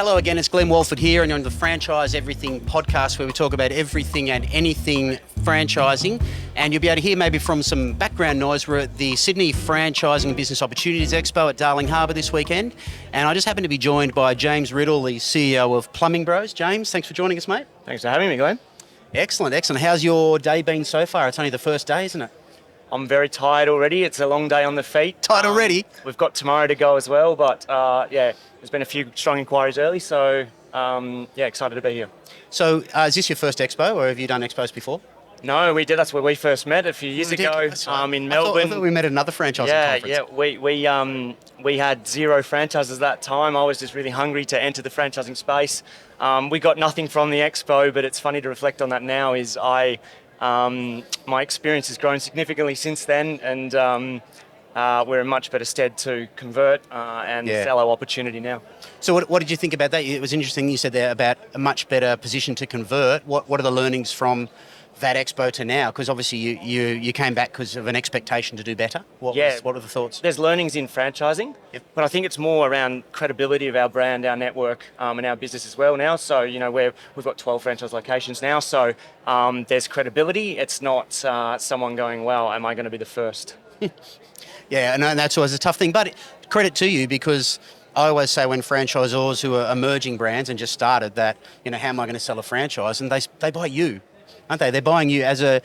Hello again, it's Glenn Walford here, and you're on the Franchise Everything podcast, where we talk about everything and anything franchising. And you'll be able to hear maybe from some background noise. We're at the Sydney Franchising and Business Opportunities Expo at Darling Harbour this weekend. And I just happen to be joined by James Riddle, the CEO of Plumbing Bros. James, thanks for joining us, mate. Thanks for having me, Glenn. Excellent, excellent. How's your day been so far? It's only the first day, isn't it? I'm very tired already. It's a long day on the feet. Tired already? We've got tomorrow to go as well, but there's been a few strong inquiries early, so excited to be here. So is this your first expo, or have you done expos before? No, we did. That's where we first met a few years ago in Melbourne. I thought we met at another franchising conference. We had zero franchises at that time. I was just really hungry to enter the franchising space. We got nothing from the expo, but it's funny to reflect on that now. My experience has grown significantly since then, and we're in much better stead to convert and sell our opportunity now. So what did you think about that? It was interesting you said there about a much better position to convert. What are the learnings from that expo to now? Because obviously you came back because of an expectation to do better. What are the thoughts? There's learnings in franchising, but I think it's more around credibility of our brand, our network, and our business as well now. So, we've got 12 franchise locations now, so there's credibility. It's not someone going, well, am I going to be the first? Yeah, and that's always a tough thing, but credit to you, because I always say when franchisors who are emerging brands and just started that, how am I going to sell a franchise? And they buy you, aren't they? They're buying you as a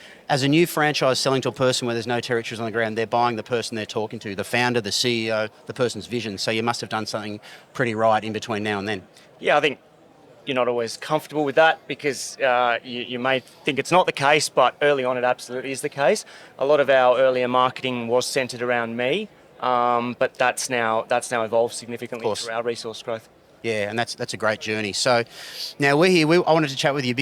new franchise selling to a person where there's no territories on the ground. They're buying the person they're talking to, the founder, the CEO, the person's vision. So you must have done something pretty right in between now and then. Yeah, I think you're not always comfortable with that because you may think it's not the case, but early on it absolutely is the case. A lot of our earlier marketing was centred around me, but that's now evolved significantly through our resource growth. Yeah, and that's a great journey. So now we're here. I wanted to chat with you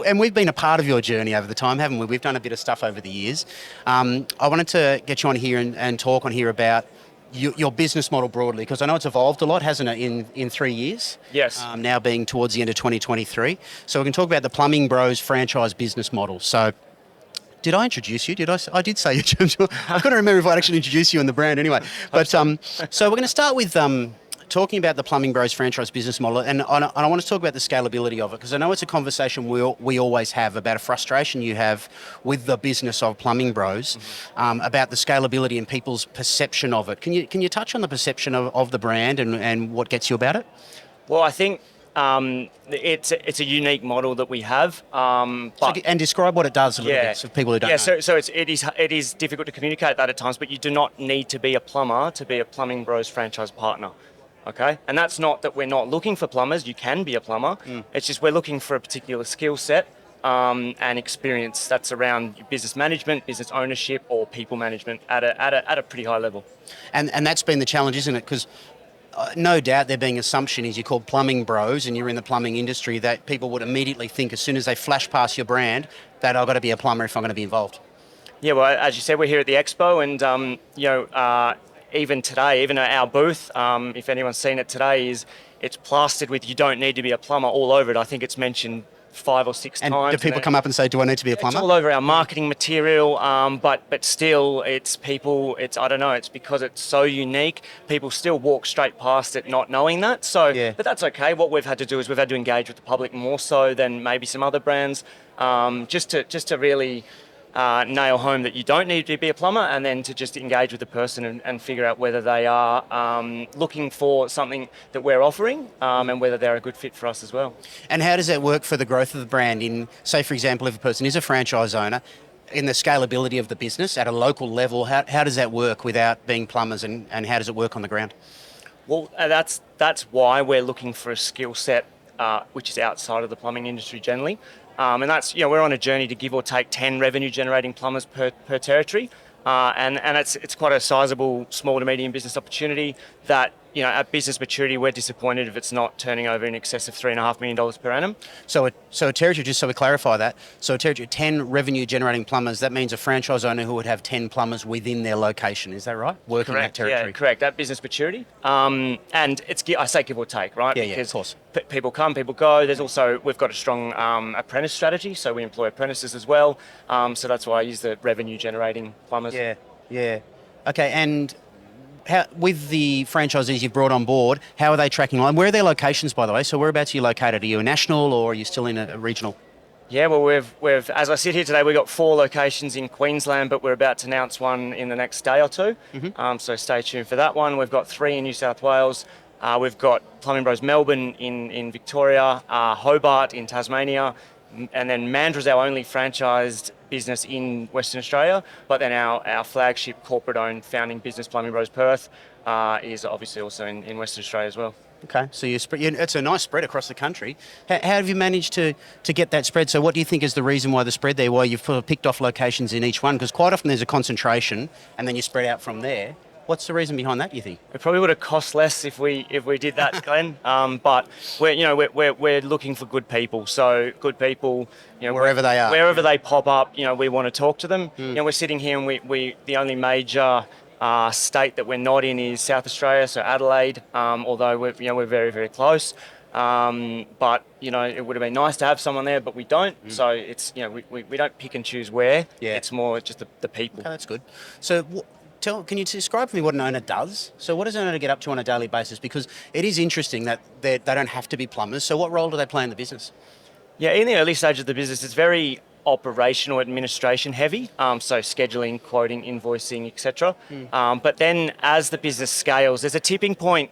and we've been a part of your journey over the time, haven't we? We've done a bit of stuff over the years. I wanted to get you on here and talk on here about your business model broadly, because I know it's evolved a lot, hasn't it, in 3 years? Yes. Now being towards the end of 2023. So we can talk about the Plumbing Bros franchise business model. So did I introduce you? I did say you. I've got to remember if I actually introduced you in the brand anyway. But so we're going to start with talking about the Plumbing Bros franchise business model, and I want to talk about the scalability of it, because I know it's a conversation we always have about a frustration you have with the business of Plumbing Bros, about the scalability and people's perception of it. Can you touch on the perception of the brand and what gets you about it? Well, I think it's a unique model that we have. And describe what it does a little bit for people who don't know. So it is difficult to communicate that at times, but you do not need to be a plumber to be a Plumbing Bros franchise partner. Okay, and that's not that we're not looking for plumbers. You can be a plumber. It's just we're looking for a particular skill set and experience that's around business management, business ownership, or people management at a pretty high level. And that's been the challenge, isn't it? Because no doubt there being assumption is you're called Plumbing Bros and you're in the plumbing industry, that people would immediately think as soon as they flash past your brand that I've got to be a plumber if I'm going to be involved. Yeah, well, as you said, we're here at the expo, and even today, even at our booth, if anyone's seen it today, it's plastered with "you don't need to be a plumber" all over it. I think it's mentioned 5 or 6 times. And do people come up and say, "Do I need to be a plumber?" It's all over our marketing material, but still, it's because it's so unique. People still walk straight past it, not knowing that. So, but that's okay. What we've had to do is we've had to engage with the public more so than maybe some other brands, just to really nail home that you don't need to be a plumber, and then to just engage with the person and figure out whether they are looking for something that we're offering, and whether they're a good fit for us as well. And how does that work for the growth of the brand in, say, for example, if a person is a franchise owner, in the scalability of the business at a local level, how does that work without being plumbers, and how does it work on the ground? Well, that's why we're looking for a skill set which is outside of the plumbing industry generally. And that's, we're on a journey to give or take 10 revenue generating plumbers per territory. And it's quite a sizable small to medium business opportunity that, at business maturity, we're disappointed if it's not turning over in excess of $3.5 million per annum. So a territory, just so we clarify that, so a territory, 10 revenue generating plumbers, that means a franchise owner who would have 10 plumbers within their location, is that right? Working correct, that territory. Yeah, correct, at business maturity. And I say give or take, right? Yeah, of course. People come, people go. There's also, we've got a strong apprentice strategy, so we employ apprentices as well. So that's why I use the revenue generating plumbers. Yeah. Okay, and with the franchisees you've brought on board, how are they tracking on? Where are their locations, by the way? So whereabouts are you located? Are you a national or are you still in a regional? Yeah, well, we've as I sit here today, we've got 4 locations in Queensland, but we're about to announce one in the next day or two. So stay tuned for that one. We've got 3 in New South Wales. We've got Plumbing Bros Melbourne in Victoria, Hobart in Tasmania, and then Mandra's our only franchised business in Western Australia. But then our flagship corporate-owned founding business, Plumbing Bros Perth, is obviously also in Western Australia as well. Okay, so it's a nice spread across the country. How have you managed to get that spread? So what do you think is the reason why the spread there, why you've picked off locations in each one? Because quite often there's a concentration and then you spread out from there. What's the reason behind that, you think? It probably would have cost less if we did that, Glenn. But we're looking for good people. So good people, wherever they are, wherever they pop up, we want to talk to them. We're sitting here and we the only major state that we're not in is South Australia, so Adelaide. Although we're very, very close. But it would have been nice to have someone there, but we don't. So it's we don't pick and choose where. Yeah. It's more just the people. Okay, that's good. So can you describe for me what an owner does? So what does an owner get up to on a daily basis? Because it is interesting that they don't have to be plumbers. So what role do they play in the business? Yeah, in the early stage of the business, it's very operational administration heavy, so scheduling, quoting, invoicing, etc. But then as the business scales, there's a tipping point,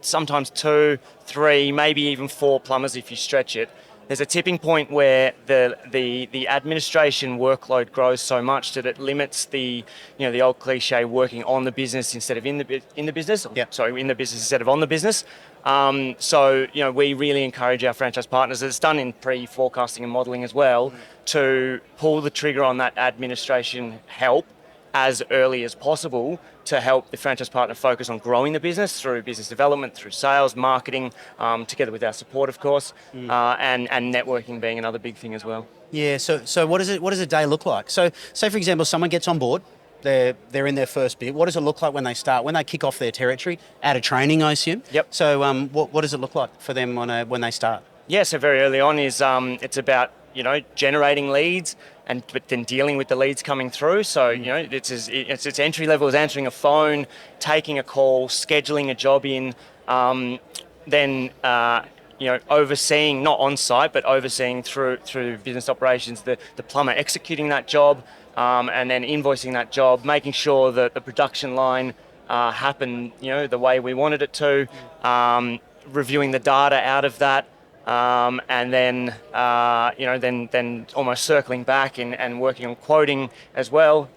sometimes 2, 3, maybe even 4 plumbers if you stretch it. There's a tipping point where the administration workload grows so much that it limits the old cliche working on the business instead of in the business. Yep. Sorry, in the business instead of on the business. So we really encourage our franchise partners, it's done in pre-forecasting and modelling as well, to pull the trigger on that administration help as early as possible to help the franchise partner focus on growing the business through business development, through sales, marketing, together with our support, of course, and networking being another big thing as well. Yeah. So what does a day look like? So say for example, someone gets on board. They're in their first bit. What does it look like when they start? When they kick off their territory? Out of training, I assume. Yep. So what does it look like for them when they start? Yeah. So very early on is it's about generating leads but then dealing with the leads coming through. So it's entry level as answering a phone, taking a call, scheduling a job in, then overseeing, not on site, but overseeing through business operations the plumber executing that job. And then invoicing that job, making sure that the production line happened, the way we wanted it to, reviewing the data out of that, and then, then almost circling back and working on quoting as well.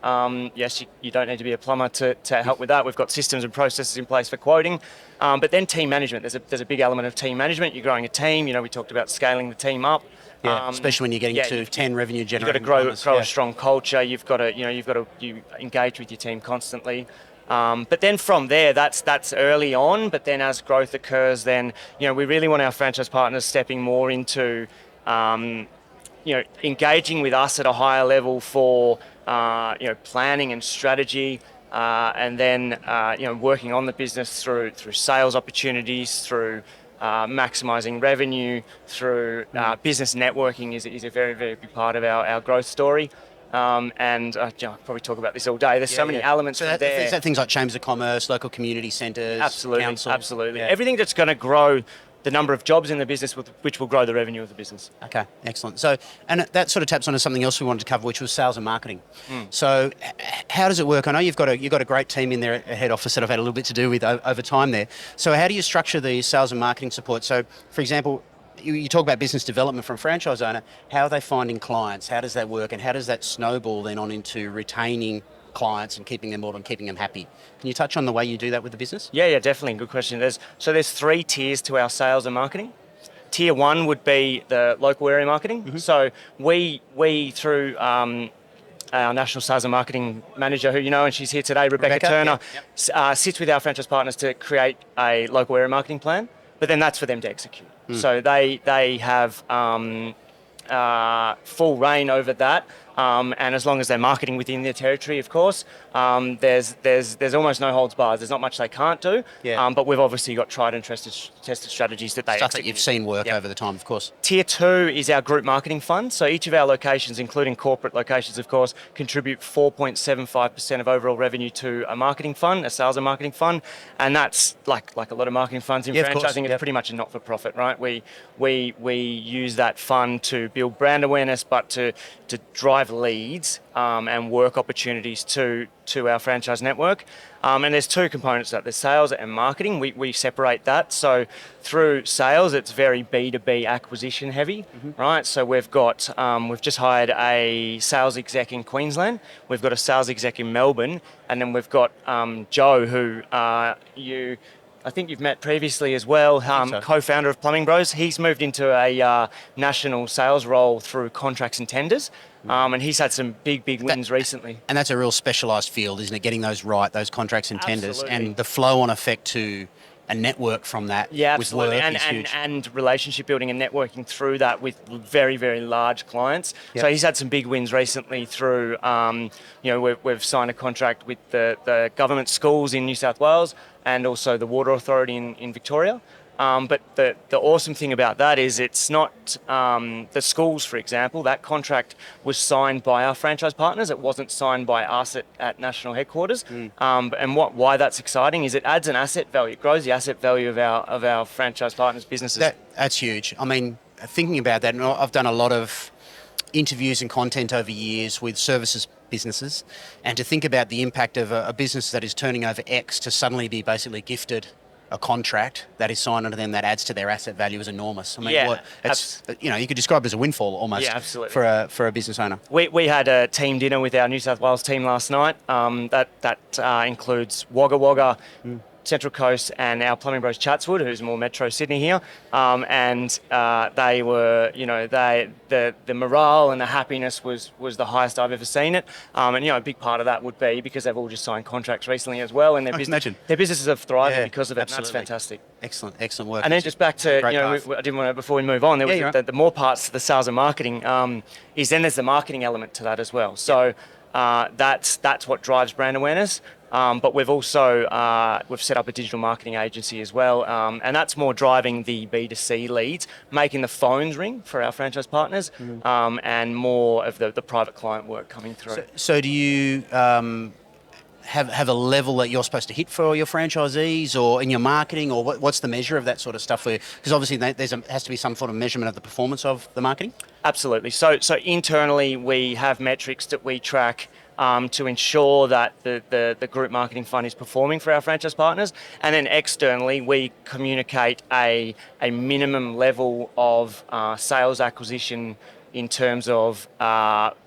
Yes, you don't need to be a plumber to help with that. We've got systems and processes in place for quoting. But then team management. There's a big element of team management. You're growing a team. We talked about scaling the team up. Yeah, especially when you're getting to 10 revenue generating. You've got to grow a strong culture. You've got to you engage with your team constantly. But then from there, that's early on. But then as growth occurs, then we really want our franchise partners stepping more into engaging with us at a higher level for planning and strategy. And then working on the business through sales opportunities, through maximising revenue, through business networking is a very, very big part of our growth story. And I'll probably talk about this all day. There's so many elements so there. Is that things like chambers of commerce, local community centres, council? Absolutely. Yeah. Everything that's going to grow the number of jobs in the business, which will grow the revenue of the business. Okay, excellent. So, and that sort of taps onto something else we wanted to cover, which was sales and marketing. So, how does it work? I know you've got a great team in there at head office that I've had a little bit to do with over time there. So, how do you structure the sales and marketing support? So, for example, you talk about business development from franchise owner. How are they finding clients? How does that work? And how does that snowball then on into retaining clients and keeping them on and keeping them happy? Can you touch on the way you do that with the business? Yeah, definitely. Good question. There's 3 tiers to our sales and marketing. Tier 1 would be the local area marketing. So we through our national sales and marketing manager, who and she's here today, Rebecca Turner, sits with our franchise partners to create a local area marketing plan. But then that's for them to execute. So they have full reign over that. and as long as they're marketing within their territory, of course, there's almost no holds barred. There's not much they can't do. Yeah. But we've obviously got tried and tested strategies that they Stuff execute. that you've seen work over the time, of course. Tier 2 is our group marketing fund. So each of our locations, including corporate locations, of course, contribute 4.75% of overall revenue to a marketing fund, a sales and marketing fund, and that's like a lot of marketing funds in franchising. It's pretty much a not-for-profit, right? We use that fund to build brand awareness, but to drive leads and work opportunities to our franchise network. And there's two components to that. There's sales and marketing. We separate that. So through sales, it's very B2B acquisition heavy, right? So we've just hired a sales exec in Queensland. We've got a sales exec in Melbourne. And then we've got Joe, who I think you've met previously as well, co-founder of Plumbing Bros. He's moved into a national sales role through contracts and tenders, and he's had some big wins recently. And that's a real specialised field, isn't it? Getting those right, those contracts and tenders, Absolutely. and the flow-on effect to a network from that. Yeah, with absolutely. work is huge. And relationship building and networking through that with very, very large clients. Yep. So he's had some big wins recently through, we've signed a contract with the government schools in New South Wales and also the Water Authority in Victoria. But the awesome thing about that is it's not the schools, for example. That contract was signed by our franchise partners. It wasn't signed by us at national headquarters. And why that's exciting is it adds an asset value. It grows the asset value of our franchise partners' businesses. That's huge. I mean, thinking about that, and I've done a lot of interviews and content over years with services businesses, and to think about the impact of a business that is turning over X to suddenly be basically gifted a contract that is signed under them that adds to their asset value is enormous. I mean, you could describe it as a windfall almost. Yeah, absolutely. For a business owner. We had a team dinner with our New South Wales team last night. That includes Wagga Wagga, Central Coast, and our Plumbing Bros Chatswood, who's more Metro Sydney here. They were, the morale and the happiness was the highest I've ever seen it. A big part of that would be because they've all just signed contracts recently as well, and their businesses have thrived because of it. Absolutely. And that's fantastic. Excellent work. And then just back to, I didn't want to, before we move on, there was the more parts to the sales and marketing is then there's the marketing element to that as well. So that's what drives brand awareness. But we've also we've set up a digital marketing agency as well, and that's more driving the B2C leads, making the phones ring for our franchise partners, and more of the private client work coming through. So do you have a level that you're supposed to hit for your franchisees, or in your marketing, or what's the measure of that sort of stuff? Because obviously has to be some sort of measurement of the performance of the marketing. Absolutely. So internally we have metrics that we track to ensure that the group marketing fund is performing for our franchise partners. And then externally, we communicate a minimum level of sales acquisition in terms of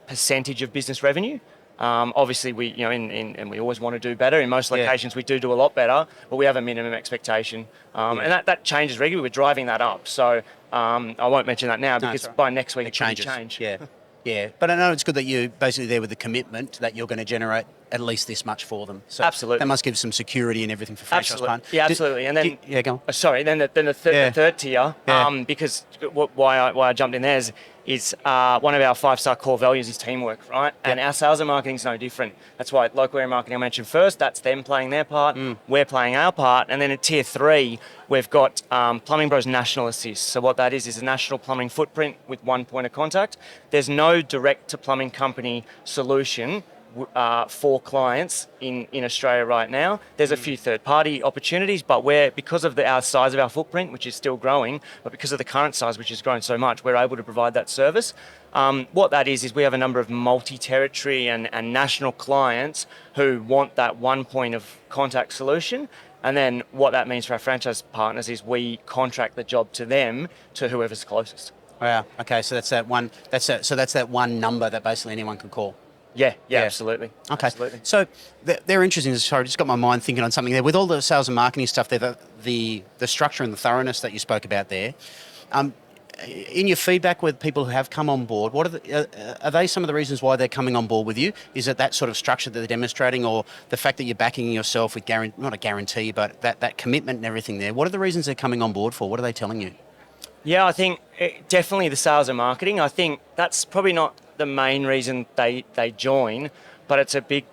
percentage of business revenue. Obviously, and we always want to do better. In most locations, we do a lot better, but we have a minimum expectation. And that changes regularly. We're driving that up. So I won't mention that now because by next week it changes. Change. Yeah, but I know it's good that you're basically there with the commitment that you're going to generate at least this much for them. So absolutely. That must give some security and everything for franchise partners. Yeah, absolutely. And then, go on. The third tier, because why I jumped in there is one of our 5-star core values is teamwork, right? Yep. And our sales and marketing is no different. That's why local area marketing I mentioned first, that's them playing their part, we're playing our part. And then at tier 3, we've got Plumbing Bros National Assist. So what that is a national plumbing footprint with one point of contact. There's no direct-to-plumbing company solution for clients in Australia right now. There's a few third-party opportunities, but because of our size of our footprint, which is still growing, but because of the current size, which has grown so much, we're able to provide that service. What that is we have a number of multi-territory and national clients who want that one point of contact solution. And then what that means for our franchise partners is we contract the job to them, to whoever's closest. Wow. Okay, so that's that one. That's that one number that basically anyone can call. Yeah, absolutely. Okay. Absolutely. So they're interesting. Sorry, I just got my mind thinking on something there. With all the sales and marketing stuff there, the structure and the thoroughness that you spoke about there, in your feedback with people who have come on board, what are they some of the reasons why they're coming on board with you? Is it that sort of structure that they're demonstrating, or the fact that you're backing yourself with not a guarantee, but that commitment and everything there? What are the reasons they're coming on board for? What are they telling you? Yeah, I think definitely the sales and marketing. I think that's probably not the main reason they join, but it's a big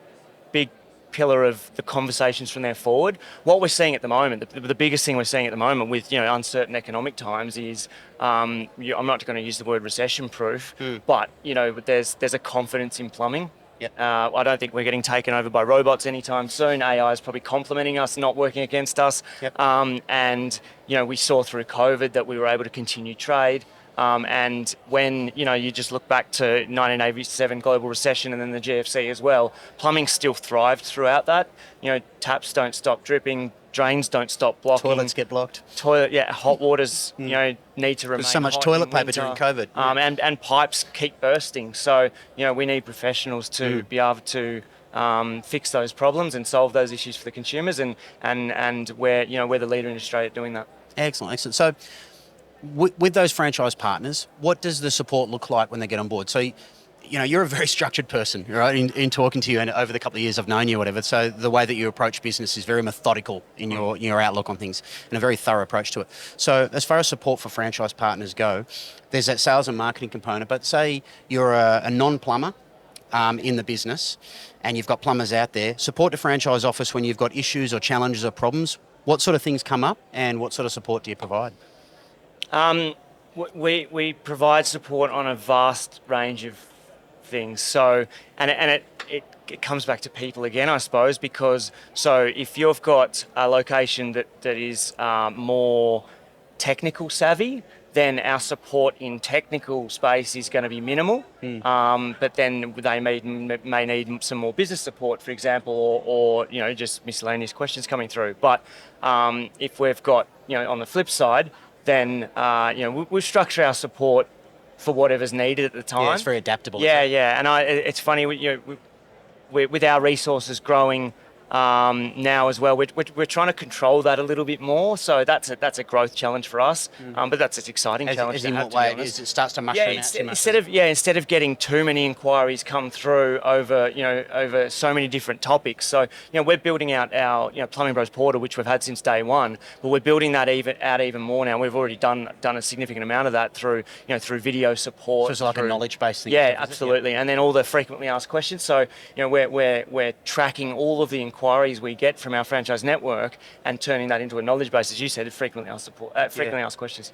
pillar of the conversations from there forward. What we're seeing at the moment, the biggest thing we're seeing at the moment with uncertain economic times is, I'm not going to use the word recession-proof, but there's a confidence in plumbing. Yep. I don't think we're getting taken over by robots anytime soon. AI is probably complementing us, not working against us. Yep. And we saw through COVID that we were able to continue trade. And when you just look back to 1987 global recession and then the GFC as well, plumbing still thrived throughout that. Taps don't stop dripping, drains don't stop blocking. Toilets get blocked. Hot waters need to remain. There's so much hot toilet in paper winter. during COVID. And pipes keep bursting. So we need professionals to be able to fix those problems and solve those issues for the consumers. And we're the leader in Australia at doing that. Excellent. So, with those franchise partners, what does the support look like when they get on board? So, you're a very structured person, right? In talking to you, and over the couple of years I've known you, whatever. So the way that you approach business is very methodical in your outlook on things, and a very thorough approach to it. So, as far as support for franchise partners go, there's that sales and marketing component. But say you're a non-plumber in the business, and you've got plumbers out there. Support the franchise office when you've got issues or challenges or problems. What sort of things come up, and what sort of support do you provide? We provide support on a vast range of things. So, and it comes back to people again, I suppose, because if you've got a location that is more technical savvy, then our support in technical space is going to be minimal. But then they may need some more business support, for example, or just miscellaneous questions coming through. But if we've got on the flip side, then we structure our support for whatever's needed at the time. Yeah, it's very adaptable. Yeah. And it's funny, with our resources growing now as well, we're trying to control that a little bit more. So that's a growth challenge for us. But that's an exciting challenge. As in what way? It starts to mushroom out too much. Instead of getting too many inquiries come through over so many different topics. So we're building out our Plumbing Bros portal, which we've had since day one, but we're building that even more now. We've already done a significant amount of that through video support. So it's like a knowledge based thing. Yeah, absolutely. And then all the frequently asked questions. So we're tracking all of the inquiries we get from our franchise network and turning that into a knowledge base, as you said, frequently asked questions.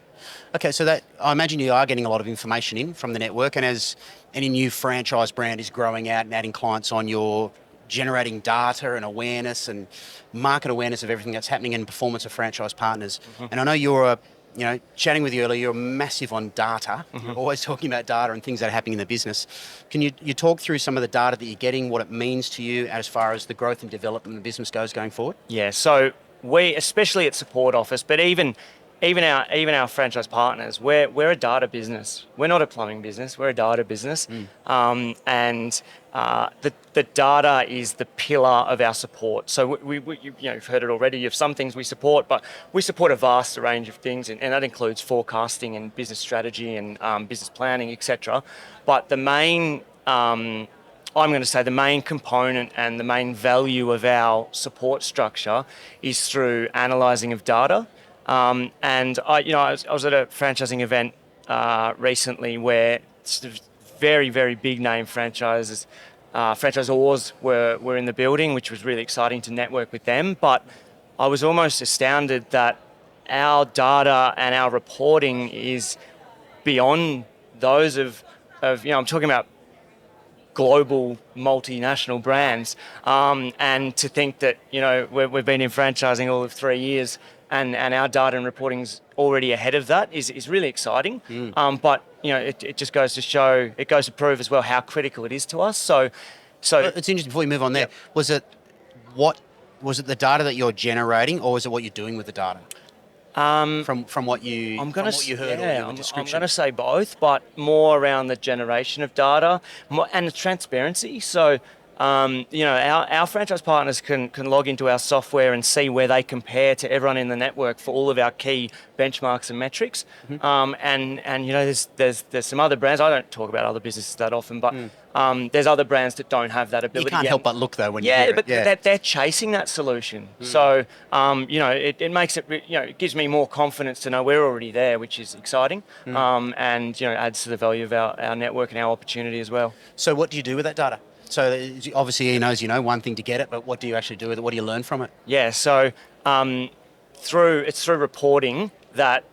Okay, so that I imagine you are getting a lot of information in from the network, and as any new franchise brand is growing out and adding clients on, you're generating data and awareness and market awareness of everything that's happening in performance of franchise partners. And I know you're chatting with you earlier, you're massive on data. You're always talking about data and things that are happening in the business. Can you talk through some of the data that you're getting, what it means to you as far as the growth and development of the business goes going forward? Yeah, so we, especially at support office, but even our franchise partners, we're a data business. We're not a plumbing business. We're a data business, and the data is the pillar of our support. So you've heard it already. You have some things we support, but we support a vast range of things, and that includes forecasting and business strategy and business planning, etc. But the main I'm going to say the main component and the main value of our support structure is through analysing of data. And I was at a franchising event recently where very, very big name franchisors were in the building, which was really exciting to network with them. But I was almost astounded that our data and our reporting is beyond those of I'm talking about global multinational brands, and to think that we've been in franchising all of 3 years. And our data and reporting's already ahead of that is really exciting. But it just goes to show, it goes to prove as well how critical it is to us. So it's interesting. Before we move on there, was it the data that you're generating, or was it what you're doing with the data? From what you heard, or the description? I'm going to say both, but more around the generation of data and the transparency. So Our franchise partners can log into our software and see where they compare to everyone in the network for all of our key benchmarks and metrics. There's some other brands. I don't talk about other businesses that often, but there's other brands that don't have that ability. You can't yet. help but look though when you hear but it. they're chasing that solution. So it makes it it gives me more confidence to know we're already there, which is exciting, and adds to the value of our network and our opportunity as well. So what do you do with that data? So obviously he knows, one thing to get it, but what do you actually do with it? What do you learn from it? Yeah, so through reporting that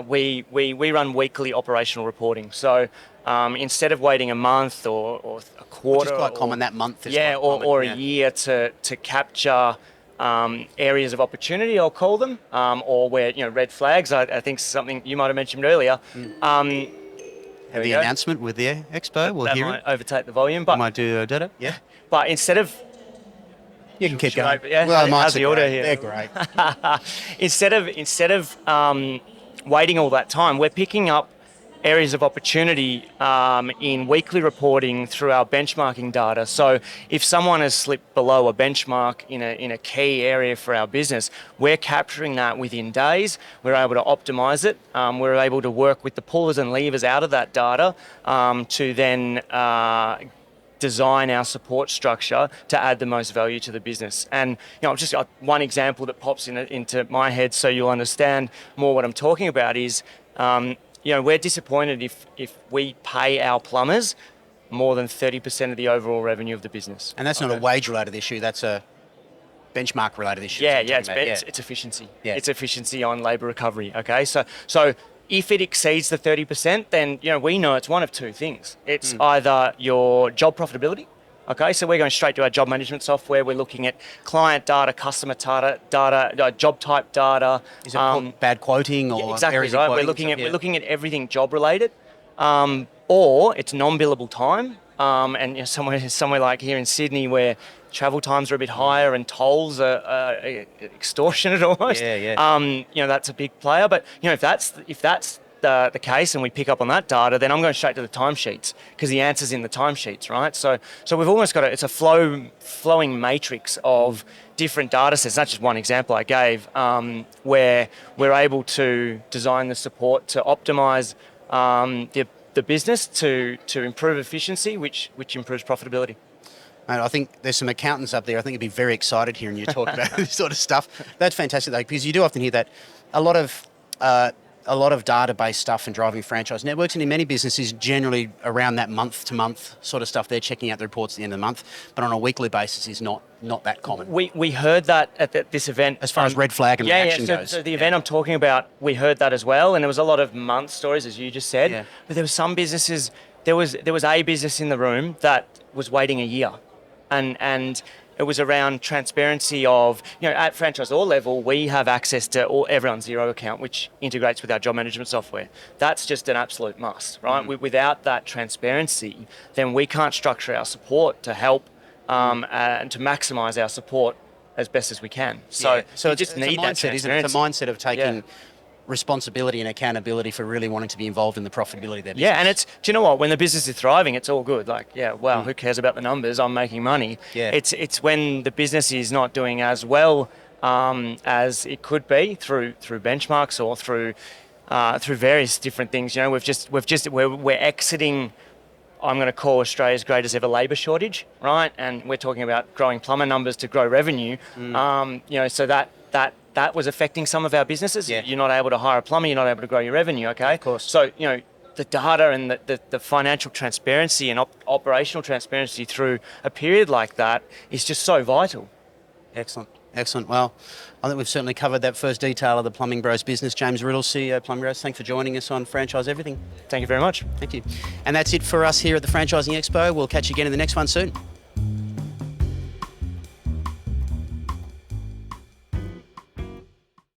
we run weekly operational reporting. So instead of waiting a month or a quarter, which is quite common, that month is quite or common, a year to capture areas of opportunity, I'll call them, or where red flags. I think something you might have mentioned earlier. The announcement with the expo, we'll hear it. Overtake the volume, but might do data. Yeah. But instead of you can keep going. Well, how's the order here? They're great. Instead of waiting all that time, we're picking up areas of opportunity in weekly reporting through our benchmarking data. So if someone has slipped below a benchmark in a key area for our business, we're capturing that within days. We're able to optimize it. We're able to work with the pullers and levers out of that data to then design our support structure to add the most value to the business. And just one example that pops into my head so you'll understand more what I'm talking about is we're disappointed if we pay our plumbers more than 30% of the overall revenue of the business. And that's not a wage-related issue, that's a benchmark-related issue. It's efficiency. Yeah. It's efficiency on labour recovery, okay? So if it exceeds the 30%, then we know it's one of two things. It's either your job profitability. Okay, so we're going straight to our job management software. We're looking at client data, customer data, job type data. Is it bad quoting or exactly areas right? of We're looking at everything job related, or it's non-billable time. And somewhere like here in Sydney where travel times are a bit higher and tolls are extortionate almost. That's a big player. But if that's the case and we pick up on that data, then I'm going straight to the timesheets because the answer's in the timesheets, right? So we've almost got it's a flowing matrix of different data sets. That's just one example I gave, where we're able to design the support to optimize the business to improve efficiency, which improves profitability. Mate, I think there's some accountants up there. I think you'd be very excited hearing you talk about this sort of stuff. That's fantastic, though, because you do often hear that a lot of database stuff and driving franchise networks, and in many businesses, generally around that month-to-month sort of stuff, they're checking out the reports at the end of the month, but on a weekly basis is not that common. We heard that at this event. As far as red flag and reaction goes. So the event I'm talking about, we heard that as well, and there was a lot of month stories, as you just said, but there were some businesses, there was a business in the room that was waiting a year, and it was around transparency of, at franchisor level, we have access to everyone's Xero account, which integrates with our job management software. That's just an absolute must, right? Without that transparency, then we can't structure our support to help and to maximise our support as best as we can. So you just need that transparency. Isn't it? It's a mindset of taking responsibility and accountability for really wanting to be involved in the profitability of their business. Yeah, and do you know what? When the business is thriving, it's all good. Who cares about the numbers? I'm making money. Yeah. It's when the business is not doing as well as it could be through benchmarks or through various different things. We're exiting. I'm going to call Australia's greatest ever labour shortage, right? And we're talking about growing plumber numbers to grow revenue. So that was affecting some of our businesses. You're not able to hire a plumber, you're not able to grow your revenue, okay? Of course. So, the data and the financial transparency and operational transparency through a period like that is just so vital. Excellent. Well, I think we've certainly covered that first detail of the Plumbing Bros business. James Riddle, CEO Plumbing Bros, thanks for joining us on Franchise Everything. Thank you very much. Thank you. And that's it for us here at the Franchising Expo. We'll catch you again in the next one soon.